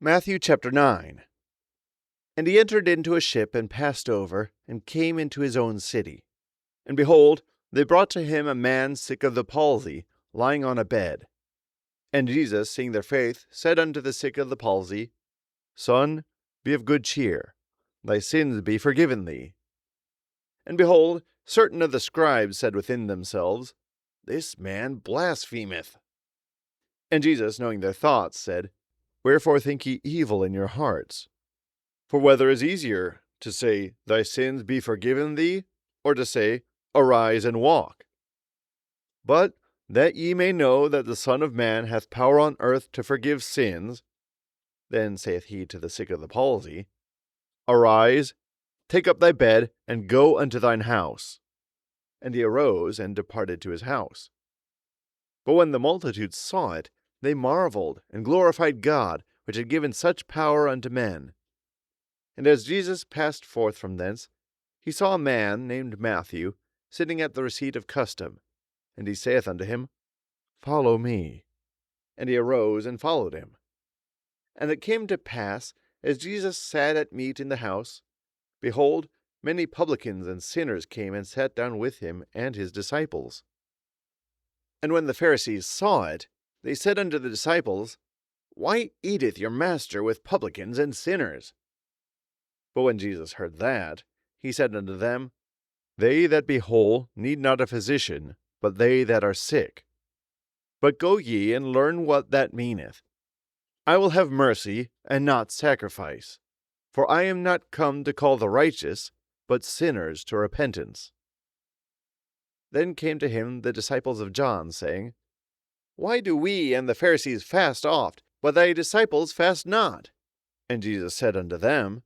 Matthew chapter 9. And he entered into a ship and passed over, and came into his own city. And behold, they brought to him a man sick of the palsy, lying on a bed. And Jesus, seeing their faith, said unto the sick of the palsy, Son, be of good cheer, thy sins be forgiven thee. And behold, certain of the scribes said within themselves, This man blasphemeth. And Jesus, knowing their thoughts, said, Wherefore think ye evil in your hearts? For whether is easier, to say, Thy sins be forgiven thee, or to say, Arise and walk? But that ye may know that the Son of Man hath power on earth to forgive sins, then saith he to the sick of the palsy, Arise, take up thy bed, and go unto thine house. And he arose and departed to his house. But when the multitudes saw it, they marveled, and glorified God, which had given such power unto men. And as Jesus passed forth from thence, he saw a man named Matthew sitting at the receipt of custom. And he saith unto him, Follow me. And he arose and followed him. And it came to pass, as Jesus sat at meat in the house, behold, many publicans and sinners came and sat down with him and his disciples. And when the Pharisees saw it, they said unto the disciples, Why eateth your master with publicans and sinners? But when Jesus heard that, he said unto them, They that be whole need not a physician, but they that are sick. But go ye and learn what that meaneth. I will have mercy, and not sacrifice. For I am not come to call the righteous, but sinners to repentance. Then came to him the disciples of John, saying, Why do we and the Pharisees fast oft, but thy disciples fast not? And Jesus said unto them,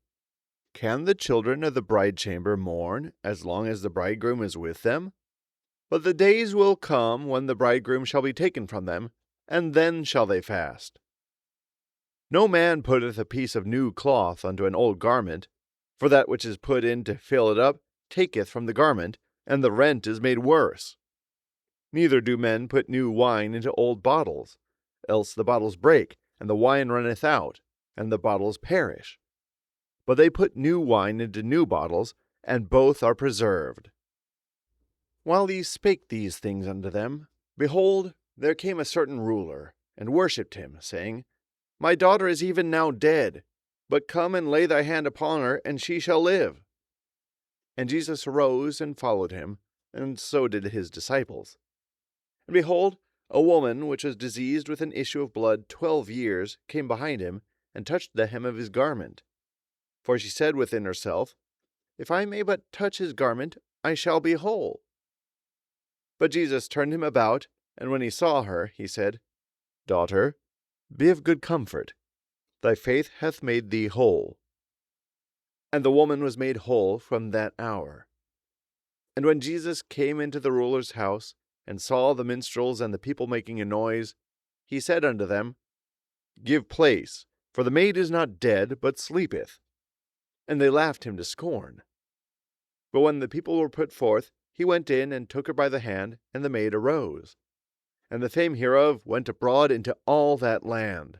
Can the children of the bridechamber mourn as long as the bridegroom is with them? But the days will come when the bridegroom shall be taken from them, and then shall they fast. No man putteth a piece of new cloth unto an old garment, for that which is put in to fill it up taketh from the garment, and the rent is made worse. Neither do men put new wine into old bottles, else the bottles break, and the wine runneth out, and the bottles perish. But they put new wine into new bottles, and both are preserved. While he spake these things unto them, behold, there came a certain ruler, and worshipped him, saying, My daughter is even now dead, but come and lay thy hand upon her, and she shall live. And Jesus arose and followed him, and so did his disciples. And behold, a woman which was diseased with an issue of blood 12 years came behind him, and touched the hem of his garment. For she said within herself, If I may but touch his garment, I shall be whole. But Jesus turned him about, and when he saw her, he said, Daughter, be of good comfort. Thy faith hath made thee whole. And the woman was made whole from that hour. And when Jesus came into the ruler's house, and saw the minstrels and the people making a noise, he said unto them, Give place, for the maid is not dead, but sleepeth. And they laughed him to scorn. But when the people were put forth, he went in and took her by the hand, and the maid arose. And the fame hereof went abroad into all that land.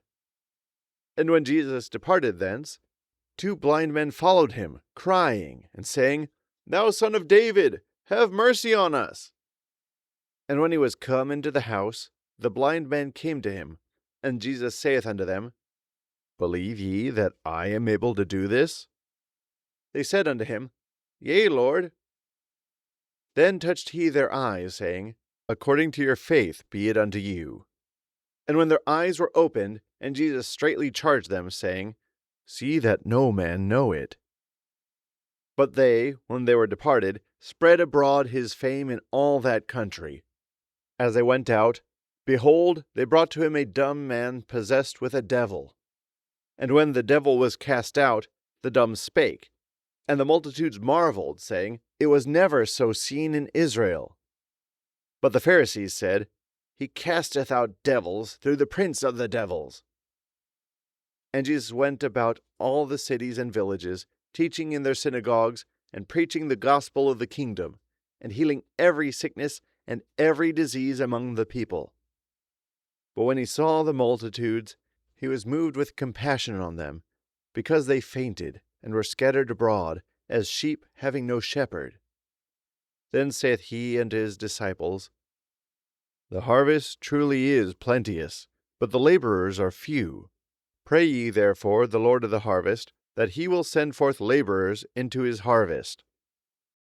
And when Jesus departed thence, 2 blind men followed him, crying, and saying, Thou Son of David, have mercy on us. And when he was come into the house, the blind men came to him, and Jesus saith unto them, Believe ye that I am able to do this? They said unto him, Yea, Lord. Then touched he their eyes, saying, According to your faith be it unto you. And when their eyes were opened, and Jesus straitly charged them, saying, See that no man know it. But they, when they were departed, spread abroad his fame in all that country. As they went out, behold, they brought to him a dumb man possessed with a devil. And when the devil was cast out, the dumb spake. And the multitudes marveled, saying, It was never so seen in Israel. But the Pharisees said, He casteth out devils through the prince of the devils. And Jesus went about all the cities and villages, teaching in their synagogues, and preaching the gospel of the kingdom, and healing every sickness and every disease among the people. But when he saw the multitudes, he was moved with compassion on them, because they fainted, and were scattered abroad, as sheep having no shepherd. Then saith he unto his disciples, The harvest truly is plenteous, but the laborers are few. Pray ye therefore the Lord of the harvest, that he will send forth laborers into his harvest.